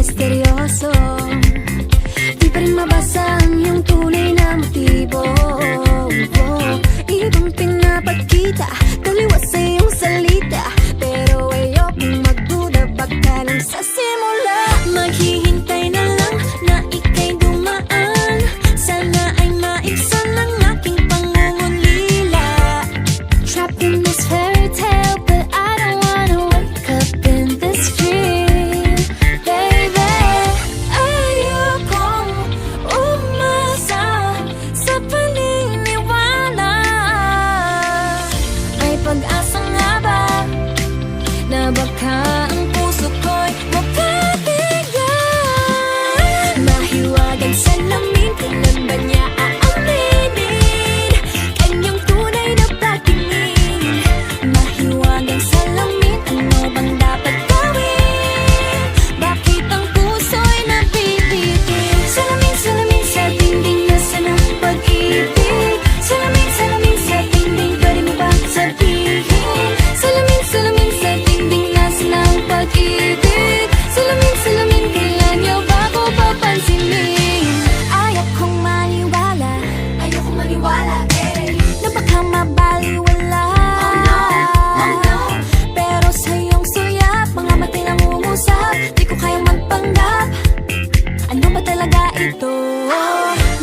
misteryoso. Di pa rin mabasa ang iyong tunay na motibo. Ibang pinapakita, taliwas sa iyong salita, pero ayokong magduda, baka lang sa simula. Maghihintay na lang na ika'y dumaan, sana ay maibsan ang aking pangungulila. Trapped in this fairy tale, but I don't wanna wake up in this dream, baby. Ayokong umasa sa paniniwala. May pag-asa nga ba na baka ang puso ko'y mapabigyan? Mahiwagang salamin, kailan ba niya aaminin kanyang tunay na pagtingin? Mahiwagang salamin, ano bang dapat gawin? Bakit ang puso'y nabibitin? Salamin, salamin sa dingding, nasaan ang pag-ibig? Salamin, salamin sa dingding, pwede mo bang sabihin? Salamin, salamin sa dingding, nasaan ang pag-ibig? Salamin, salamin, kailan niyo ba ako papansinin? Ayokong maniwala, eh, na baka mabaliwala. Oh no, pero sa iyong sulyap, mga mata'y nangungusap, di ko kayang magpanggap. Ano ba talaga ito?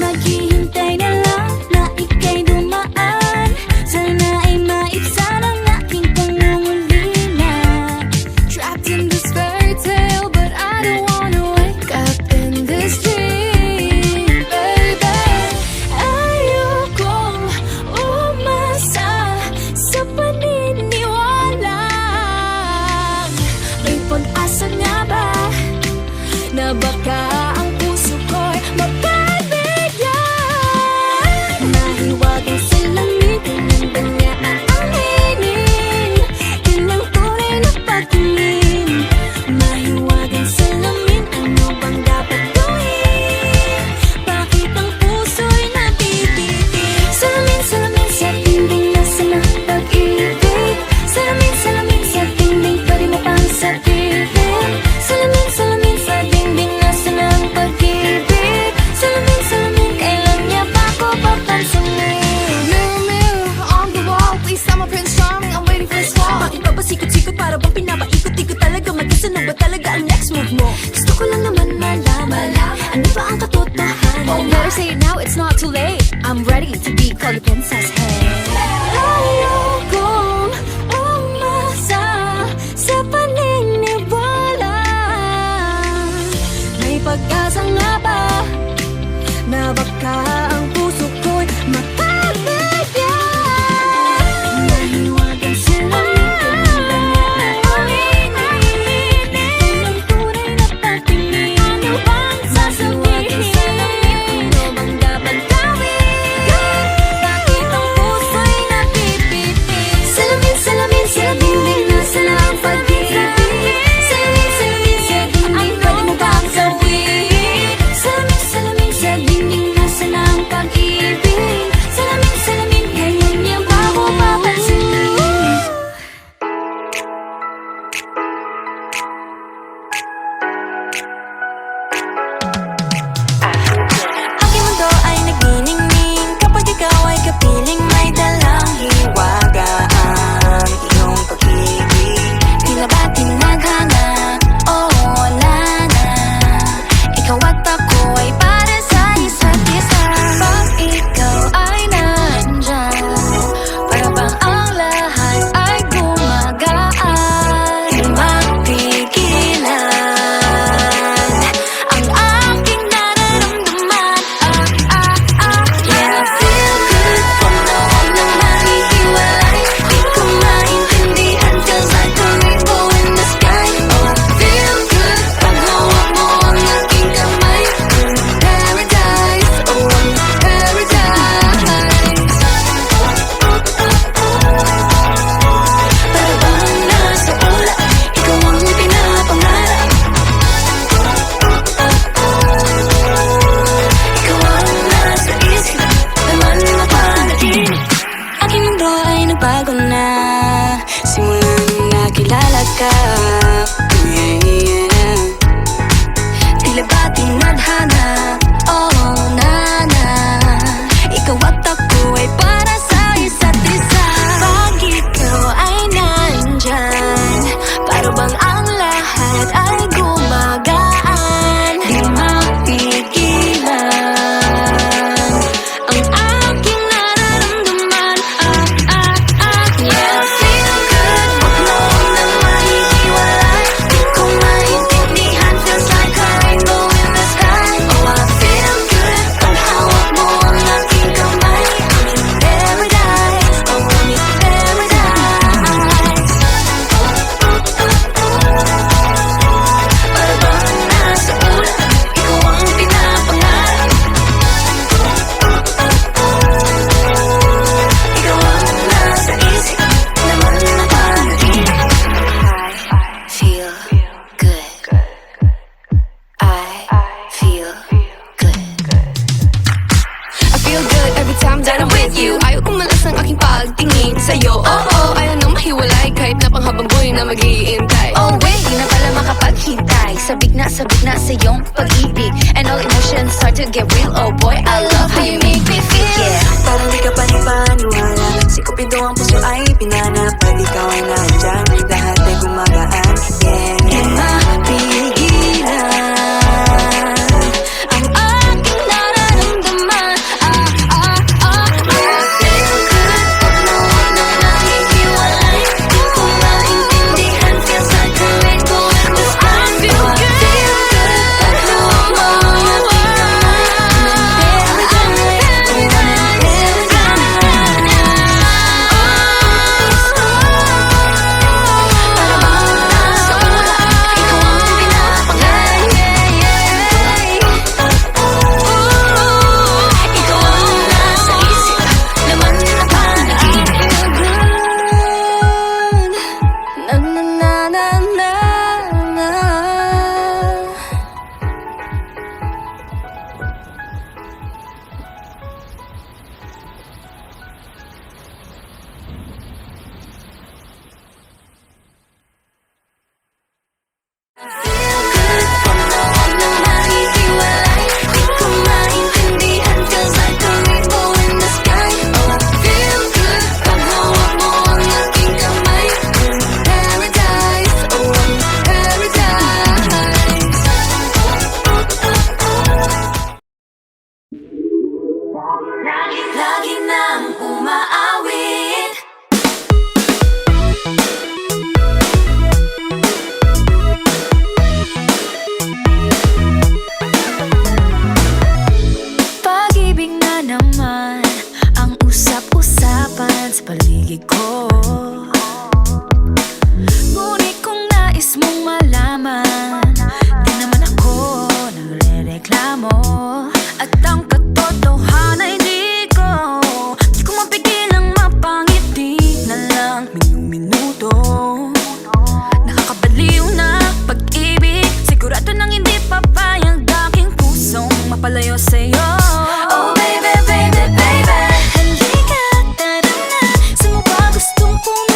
Maghihintay na lang na ika'y dumaan, sana ay maibsan ang aking pangungulila. Trapped in this fairy tale, but I don't wanna wake up in this dream, baby. Ayokong umasa sa paniniwala. May pag-asa nga ba na baka ang puso ko'y mapabigyan? Mahiwagang salamin, kailan ba niya aaminin kanyang tunay na pagtingin? Mahiwagang salamin, ano bang dapat gawin? Bakit ang puso'y nabibitin? Salamin, salamin sa dingding, nasaan ang pag-ibig? Salamin, salamin sa dingding, pwede mo bang sabihin? Salamin, salamin sa dingding, nasaan ang pag-ibig? Salamin, salamin, kailan niya ba ako papansinin? Mirror, mirror on the wall, please tell my Prince Charming I'm waiting for this call. Bakit ba sikot-sikot, para bang pinapaikot-ikot talaga? Magkasunod ba talaga ang next move mo? Gusto ko lang naman malaman, ano ba ang katotohanan? Oh, better say it now, it's not too late. I'm ready to be called a princess, hey. Ayokong umasa sa paniniwala. May pag-asa nga ba na baka ang puso ko'y mapabigyan? Mahiwagang salamin, kailan ba niya aaminin kanyang tunay na pagtingin? Ano bang sasabihin? Ano bang dapat gawin? Bakit ang puso'y nabibitin? Salamin, salamin sa dingding, nasaan ang pag-ibig? Salamin, salamin sa dingding, pwede mo bang sabihin? Salamin, salamin sa dingding, nasaan ang pag-ibig? Salamin, salamin, kailan niya ba ako papansinin? Aking mundo ay nagniningning kapag ikaw ay kapiling, may dalang hiwaga ang iyong pag-ibig. Tila ba tinaghanga? Oo, wala na. Ikaw at ako ay para sa isa't isa. Pag ikaw ay nandyan, para bang ang lahat ay gumagaan. Di mapigilan ang aking nararamdaman. Yeah, I feel good. Wala nang mahihiwalay. Di ko maintindihan, feels like a rainbow in the sky. Oh, feel good. Pag hawak mo ang aking kamay, paradise, oh, paradise. Para bang nasa ula, ikaw ang pinapangarap. Ikaw ang nasa isip, naman mapanaginip. Aking mundo ay nagbago na simulang nakilala ka. Yeah, yeah. tinadhana. Oh, nana, ikaw at ako ay para sa isa't isa. Pag ikaw ay nandyan, para bang ang lahat ay gumagaan. Di mapigilan ang aking nararamdaman. Yeah, feel good, wag mo nang mahihiwalay. Di ko maintindihan, feels like a rainbow in the sky. Oh, I feel good, pag hawak mo ang aking kamay. I'm in paradise, oh, I'm in paradise. Para bang nasa ulan, ikaw ang pinapangarap. Ikaw ang nasa isip, laman ng panaginip. I feel good. I feel good. I feel good every time that I'm with you. Ayaw kumalas ang aking pagtingin sa'yo. Oh, ayaw nang mahiwalay kahit na panghabang buhay na mag-iintay. Oh wait, di na pala makapaghintay. Sabik na sa iyong pag-ibig, and all emotions start to get real. Oh boy, I love how you make me feel. Yeah, Parang di ka panipaniwala. Si Cupido ang puso ay pinanap. Pag ikaw ay nandyan, lahat ay gumagaan. Yeah, di mapigilan ang aking nararamdaman. Yeah, feel good, pag nawag na nahihiwalay. Di ko maintindihan, feels like a rainbow in the sky. Feel good, pag hawak mo ang aking kamay. I'm in paradise, oh, I'm in lagi nang umaawit. Pag-ibig na naman ang usap-usapan sa paligid ko. Ngunit kung nais mong malaman, di naman ako nagre-reklamo. At ang katotohanan ay di ko mapigilang mapangiti na lang minuto. Nakakabaliw na pag-ibig, sigurado nang hindi papayag aking pusong mapalayo sa'yo. Oh baby, baby, baby, halika, tara na, saan mo ba gustong pumunta?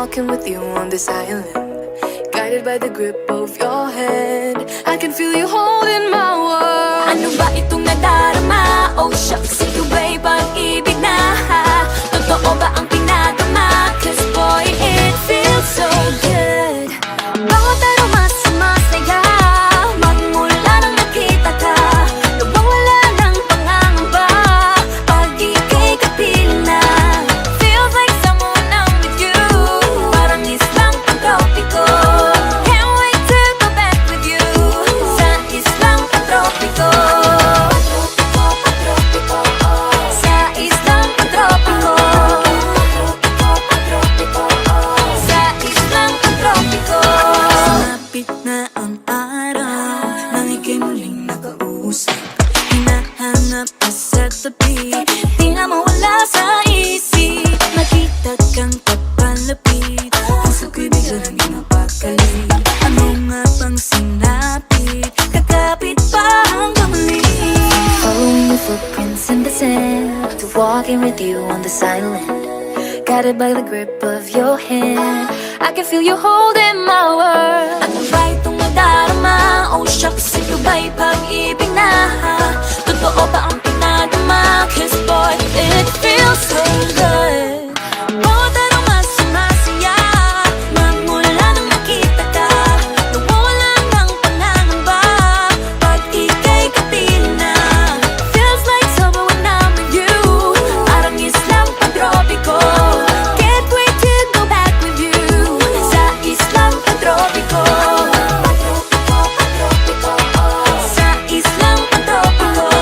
walking with you on this island, guided by the grip of your hand. I can feel you holding my world. Ano ba itong nadarama? Oh shucks, ito ba'y pag-ibig na? Totoo ba ang pinadama? Cause boy, it feels so good. Bawat aroma sumasaya, magmula nang nakita ka. Nawawala ng pangangamba, pag ika'y kapiling na. Feels like someone I'm with you, parang islang pantropiko. Can't wait to go back with you, sa islang pantropiko. Sa islang pantropiko. Sa islang pantropiko. Sumapit na ang araw nang ika'y muling nakausap. Hinahanap ka sa tabi, Di na mawala sa isip. nakita kang papalapit. Puso ko'y bigla naging mapakali. Ano nga bang sinapit? Kakapit pa hanggang muli. Following your footprints in the sand, to walking with you on this island, guided by the grip of your hand. I can feel you holding my world. Ano ba itong nadarama? Oh shucks, ito ba'y pag-ibig na? Totoo ba ang pinadama? Cause boy, it feels so good. Bawat aroma sumasaya, magmula nang nakita ka. Nawawala ng pangangamba, pag ika'y kapiling na. Feels like summer when I'm with you, parang islang pantropiko. Can't wait to go back with you, sa islang pantropiko. Sa islang pantropiko.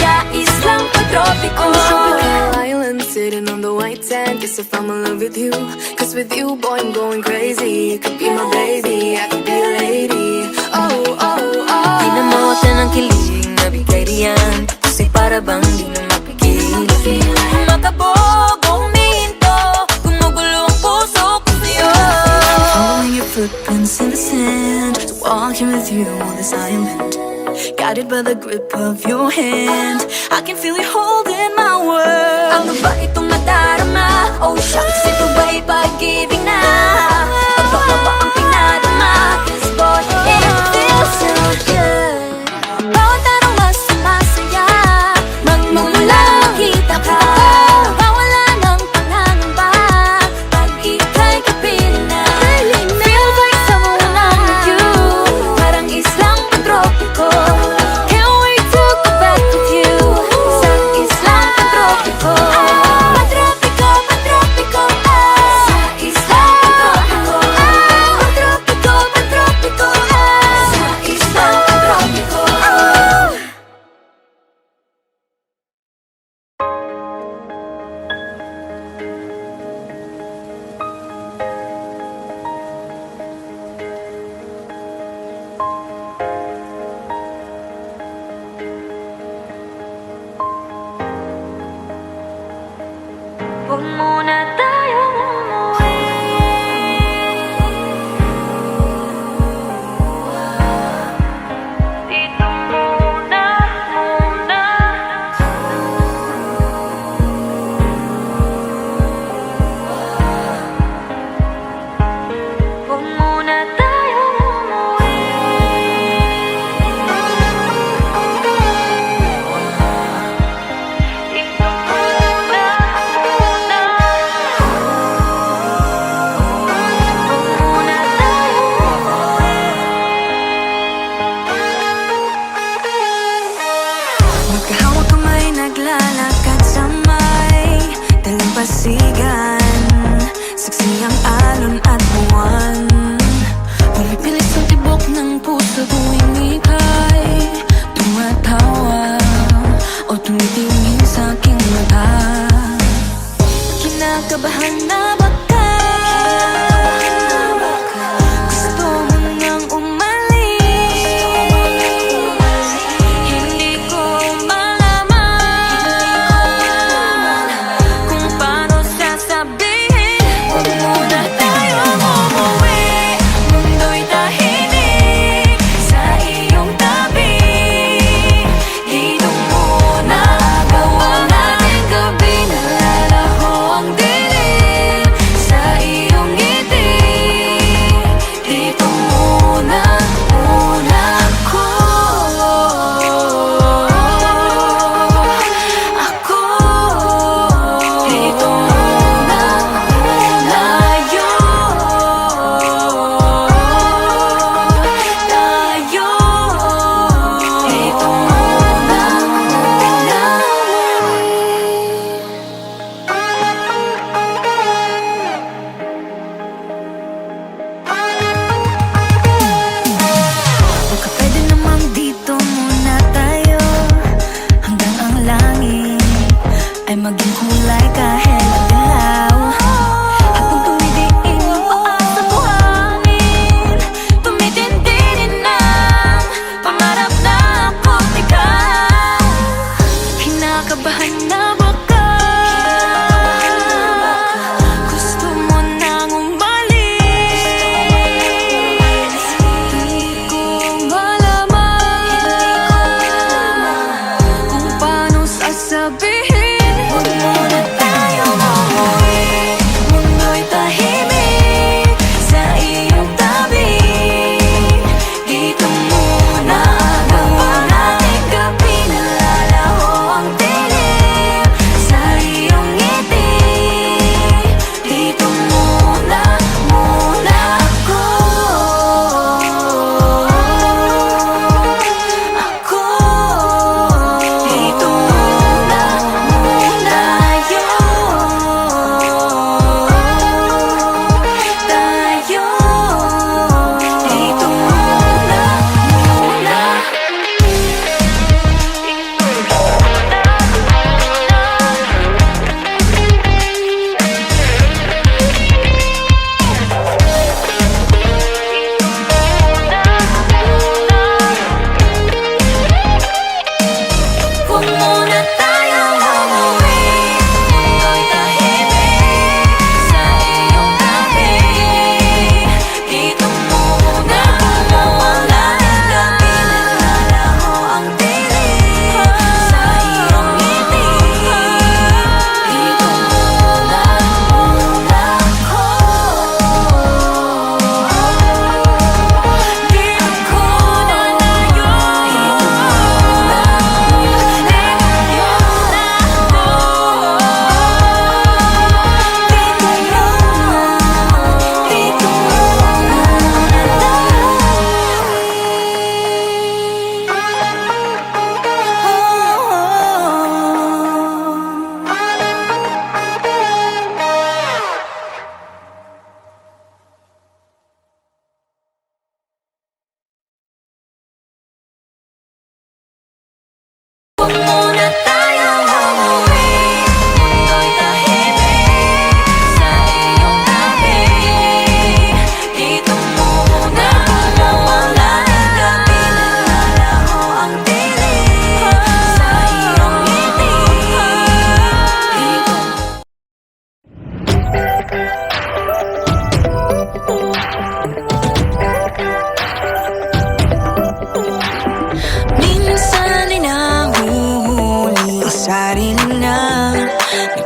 Sa islang pantropiko. On tropical island, sitting on the white sand. Guess if I'm in love with you, cause with you, boy, I'm going crazy. You could be my baby, I could be a lady. Oh, oh, oh. Di na mawala ng kilig na bigay riyan, kasi para bang di na mapigilan. Makabog o huminto, gumugulo ang puso ko sa'yo. Following your footprints in the sand, walking with you on this island, guided by the grip of your hand. I can feel you holding my world. Ano ba itong nadarama? Oh shucks, ito ba'y pag-ibig na? Totoo ba ang pinadama? Cause boy, it feels so good. Bawat aroma sumasaya, magmula makita ka. Mawala ng pangangamba, pag ika'y kapiling na. Feels like someone I'm with you, parang islang pantropiko. Can't wait to go back with you, sa islang pantropiko. Pantropiko, pantropiko, sa islang pantropiko. Pantropiko, pantropiko, sa islang pantropiko. Huwag muna tayong umuwi. Dito muna, muna. Huwag muna tayong umuwi. Dito muna, muna. Muna tayong umuwi. Magkahawak kamay, naglalakad sa may dalampasigan. Saksi ang alon at buwan. Pumipilis ang tibok ng puso tuwing ika'y tumatawa o tumitingin sa aking mata. Kinakabahan na baka gusto mo nang umalis. Hindi ko malaman kung paano sasabihin. Huwag muna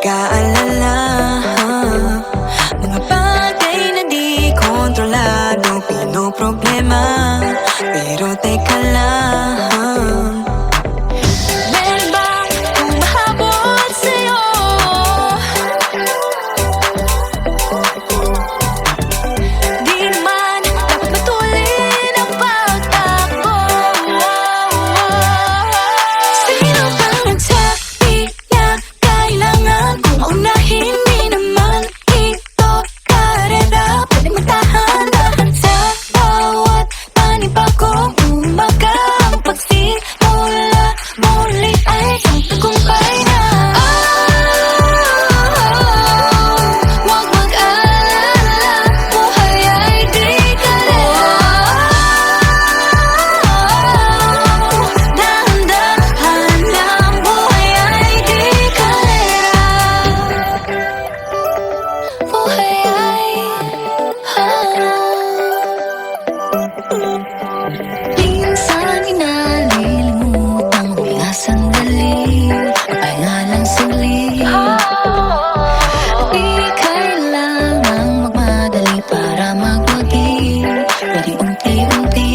pag-aalala. Mga bagay na di kontrolado, pinoproblema. Pero teka lang, meron bang humahabol sa'yo? Di naman dapat matulin ang pagtakbo. Sino bang nagsabi na kailangan kong maunahin? Di naman ito karera, pwede magtahan-tahan sa bawat panibagong umaga. Ang pagsimula muli ay isang tagumpay na. Huwag mag-alala, buhay ay di kalera. Dahan-dahan lang, buhay ay di kalera. Buhay ay minsan inalilimutang huminga sandali, ang pahinga lang saglit. Di kailangang magmadali para magwagi, pwedeng unti-unti.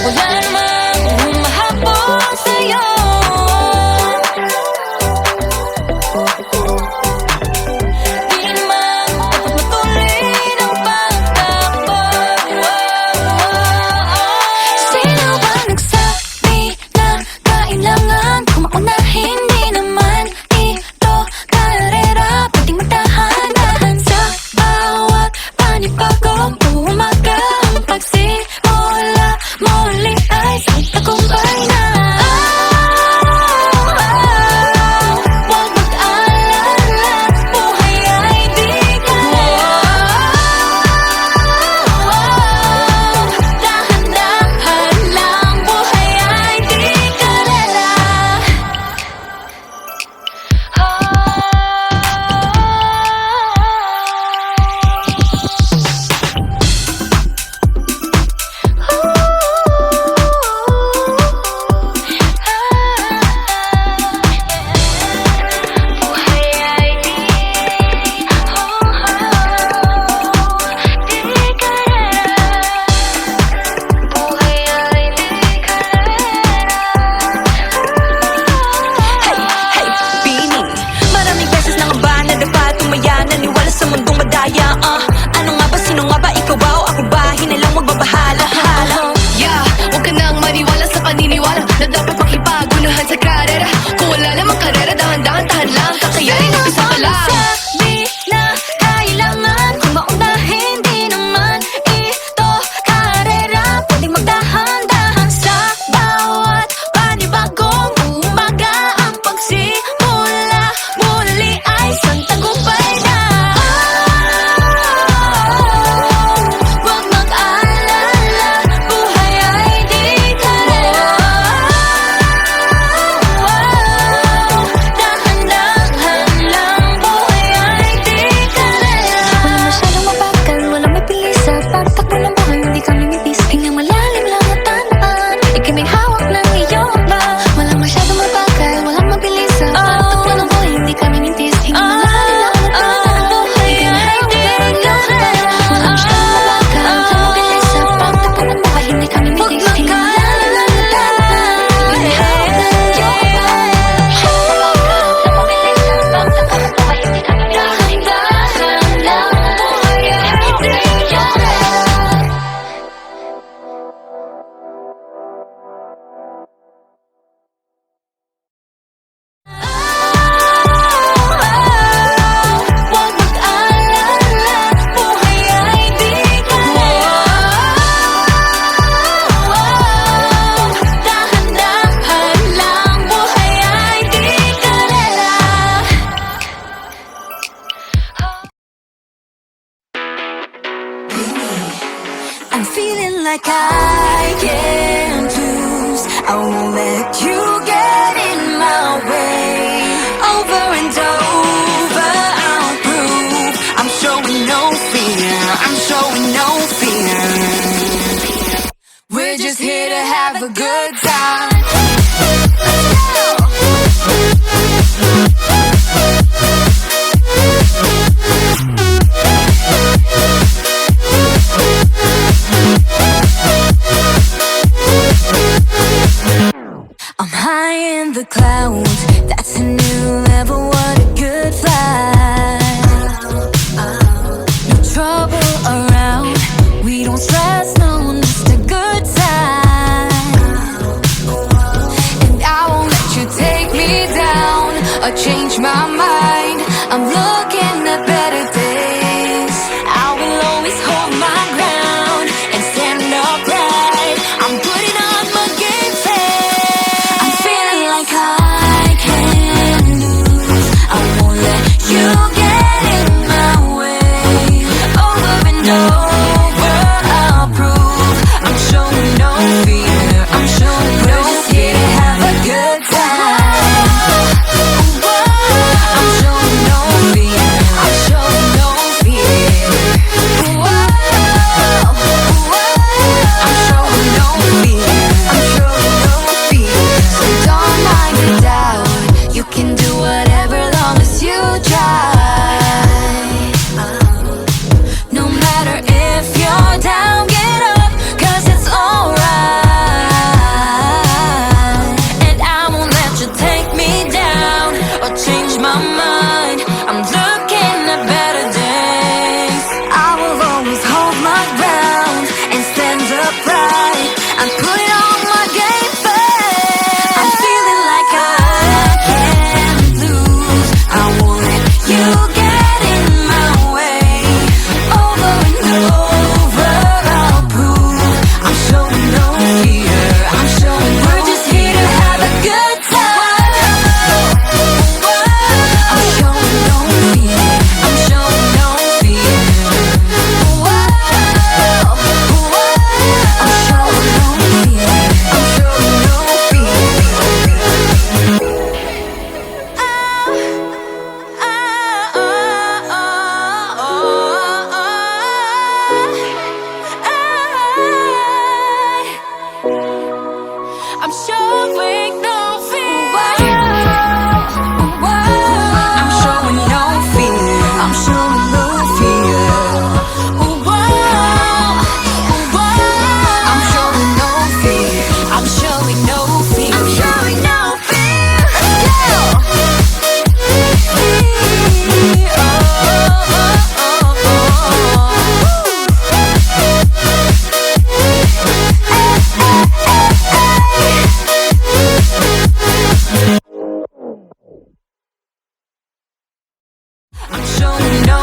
Wala namang humahabol sa'yo. Di naman dapat matulin ang pagtakbo. Sino bang nagsabi na kailangan kong maunahin? Di naman ito karera, pwedeng magtahan-tahan sa bawat panibagong umaga. Ang pagsimula muli ay isang tagumpay na. Huwag mag-alala, buhay ay di kalera. Dahan-dahan lang, buhay ay di kalera. Buhay ay di kalera. Buhay ay di kalera. Hey, Bini, maraming beses nang ba nadapa, tumaya, naniwala sa mundong madaya. Ano nga ba, sino nga ba, ikaw ba o ako ba? Hinalang magbabahala. Yeah, huwag ka nang maniwala sa paniniwala na dapat makipagunahan sa karera. Kung wala namang karera, dahan-dahan, tahan lang, kakayanin, umpisa ka lang. Sabi na kailangan kong maunahin, di naman ito karera, pwedeng magdahan-dahan sa bawat panibagong umaga. Ang pagsimula muli ay isang tagumpay na. Huwag mag-alala, buhay ay di kalera. Dahan-dahan lang, buhay ay di kalera. Walang masyadong mabagal, walang mabilis sa pagtakbo ng buhay, hindi kami mipis. Hingang malalim lang at tandaan, ika'y may hawak ng iyong ba. Walang masyadong mabagal, walang mabilis sa pagtakbo ng buhay, hindi kami mipis. Hingang malalim lang at tandaan, ika'y may hawak ng iyong ba. Walang masyadong mabagal, walang mabilis sa pagtakbo ng buhay, hindi kami mipis. Hingang malalim lang at tandaan, ika'y may hawak ng iyong ba. Huwag mag-alala, buhay ay di kalera. Dahan-dahan lang, buhay ay di kalera. I'm feeling like I can't lose. I won't let you get in my way. Over and over, I'll prove I'm showing no fear. I'm showing no fear. We're just here to have a good time. the clouds. That's a new level, what a good flight. No trouble around, we don't stress, no, just a good time. And I won't let you take me down or change my mind. I'm looking at better days. I will always hold my ground and stand upright. I'm putting on my game face. I'm feeling like I can't lose. I won't let you get in my way. Over and over, I'll prove I'm showing no fear. I'm showing no fear. We're just here to have a good time. I'm showing no fear. I'm showing no fear. I'm showing no fear. I'm showing no fear. So don't mind the doubt. You can do whatever long as you try. No matter if you're down, get up, 'cause it's alright. And I won't let you take me down or change my mind. I'm looking at better days. I will always hold my ground and stand upright. I'm putting on my game face. I'm feeling like I can't lose. I won't let you get in my way. Over and over, I'll prove I'm showing no fear. I'm showing we're just here to have a good time. I'm showing no fear. I'm showing no fear. I'm showing no fear. I'm showing no I'm showing no fear. I'm showing no fear. I'm showing no fear. I'm showing no fear. I'm showing no fear. I'm showing no fear. I'm showing no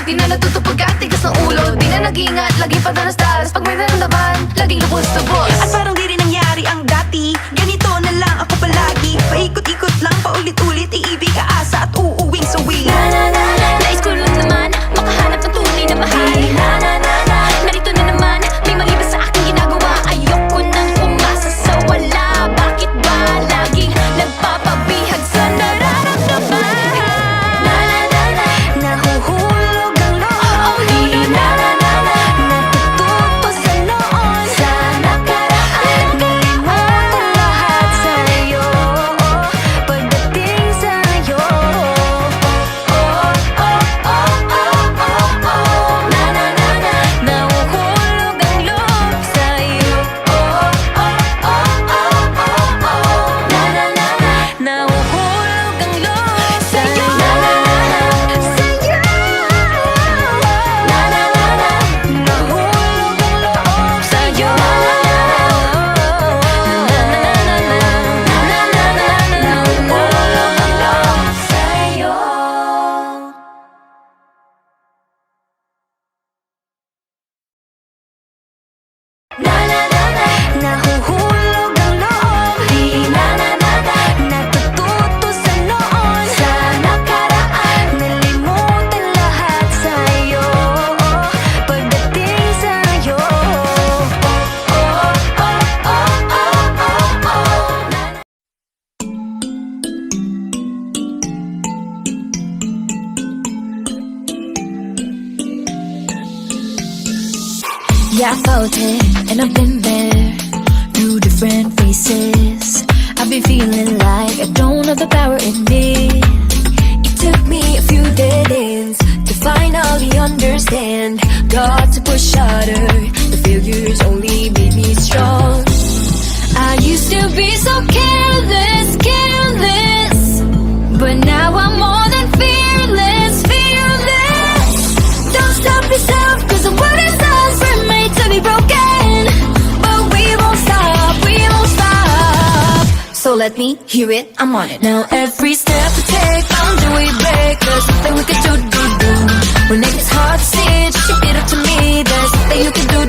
Di na natutupag at tigas ng ulo. Di na nag-iingat, laging padalas-dalas. Pag may naramdaman, laging lubos-lubos. At parang di rin nangyari ang dati. Ganito na lang ako palagi. Paikot-ikot lang, paulit-ulit. Iibig, aasa at uuwing sawi. Nais ko lang naman makahanap ng tunay na mahal. Narito na naman, may mali ba sa aking ginagawa? Ayoko nang umasa sa wala. Bakit ba laging nagpapabihag sa nararamdaman? Nahuhulog ang loob. Natututo sa noon. Sa nakaraan, nalimutan lahat sa'yo. Pagdating sa'yo, nahuhulog ang loob sa'yo. Nahuhulog ang loob sa'yo. Nahulog ang loob sa'yo. Nahulog ang loob sa'yo. Nahuhulog ang loob. Natututo sa noon. Sa nakaraan, nalimutan lahat sa'yo. Pagdating sa'yo, yeah, I felt it, and I've been there through different faces. I've been feeling like I don't have the power in me. It took me a few dead ends to finally understand. Got to push harder, the failures only made me strong. I used to be so careless, but now I'm more than fearless. Don't stop yourself, 'cause the world is ours, we're made to be broken. But we won't stop, So let me hear it, I'm on it. Now every step we take, until we break, there's something we can do. When it gets hard to see, just keep it up to me. There's something you can do.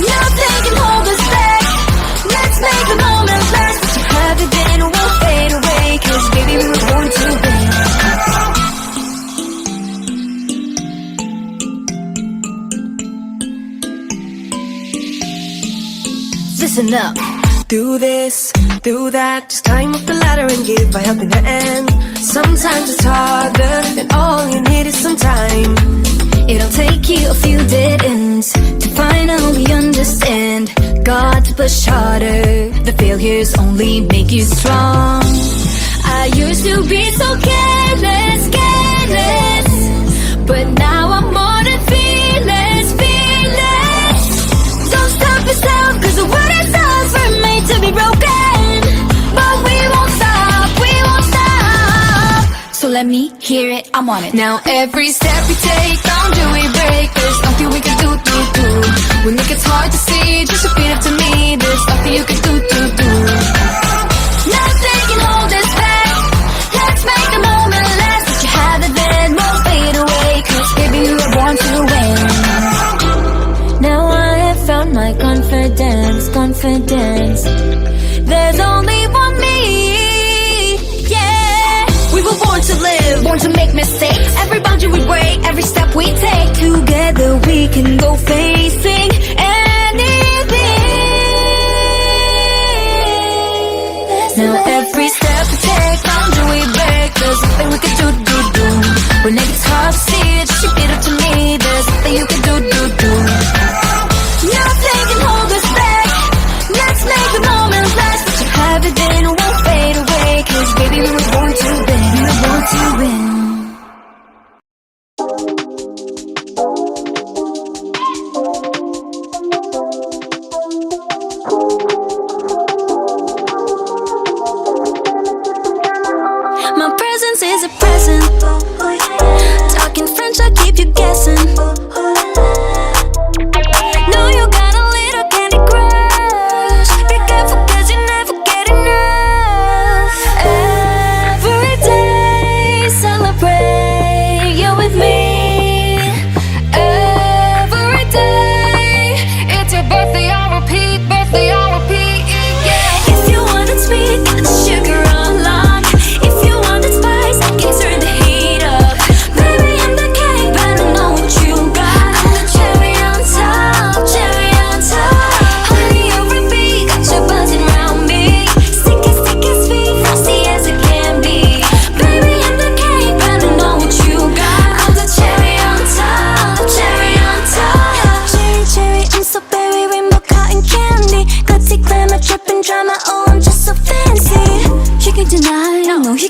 Nothing can hold us back. Let's make the moment last. What you have it, then it won't fade away. 'Cause baby, we were born to win. Listen up. Do this, do that, just climb up the ladder and give a helping hand. Sometimes it's harder, and all you need is some time. It'll take you a few dead ends to finally understand. Got to push harder, the failures only make you strong. I used to be so careless, but now I'm more than fearless. Don't stop yourself, 'cause the world is ours, we're made to be broken. But we won't stop. So let me hear it, I'm on it. Now every step we take, down do we break. There's nothing we can do. When it gets hard to see, just repeat it to me. There's nothing you can do. Nothing can hold us back. Let's make the moment last. What you have it then won't fade away. 'Cause baby, we were born to win. Now I have found my confidence. There's only one me, yeah. We were born to live, Born to make mistakes. every boundary we break, Every step we take, together we can go facing anything. Now every step we take, boundary we break. There's nothing we can do. When it gets hard to see, just repeat it to me. There's nothing you can do. Nothing can hold us back. Let's make the moment last. What you have it then it won't fade away. 'Cause baby, we were born to win. We were born to win. My presence is a present. Talking French, I keep you guessing. Know you got a little candy crush. Be careful 'cause you never get enough. Every day celebrate, you're with me.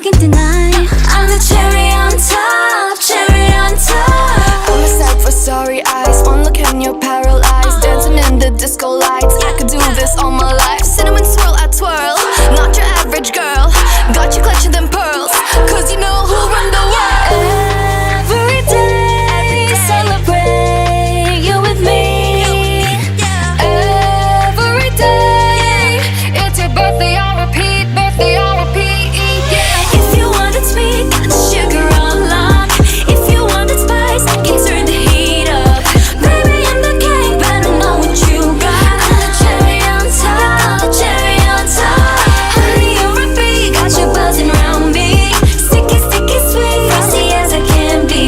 can deny. I'm the cherry on top, cherry on top. I'm a sight for sorry eyes. One look and you're paralyzed. Dancing in the disco lights. I could do this all my life. Cinnamon swirl, I twirl. Not your average girl. Got you clutching them pearls. Cause you know who run the world. Every day, celebrate you with me. Every day. It's your birthday, I'll repeat. Birthday, I'll repeat. Yeah. If you wanted sweet, got the sugar on lock. If you wanted spice, can turn the heat up. Baby, I'm the king, better know what you got. I'm the cherry on top, cherry on top. Honey, you're a bee, got you buzzing round me. Sticky, sticky, sweet, frosty as I can be.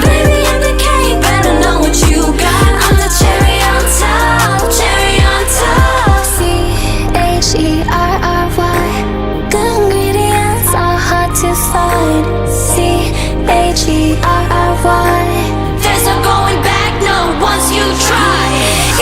Baby, I'm the king, better know what you got. I'm the cherry on top, cherry on top. C-H-E-R-R-Y. Good ingredients are hard to find. C-H-E-R-R-Y. There's no going back, no, once you try.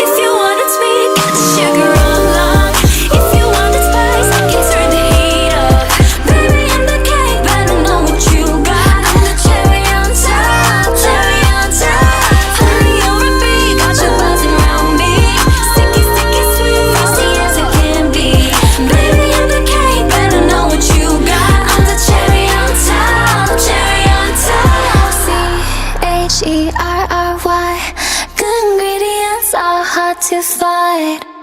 If you wanted sweet, got the sugar on lock. If you wanted spice, can turn the heat up. Baby, I'm the king, better know what you got. I'm the cherry on top, cherry on top. Honey, you're a bee, got you buzzing round me. Sticky, sticky, sweet, frosty as it can be. Baby, I'm the king, better know what you got. I'm the cherry on top, cherry on top. C-H-E-R-R-Y. Good ingredients are hard to find.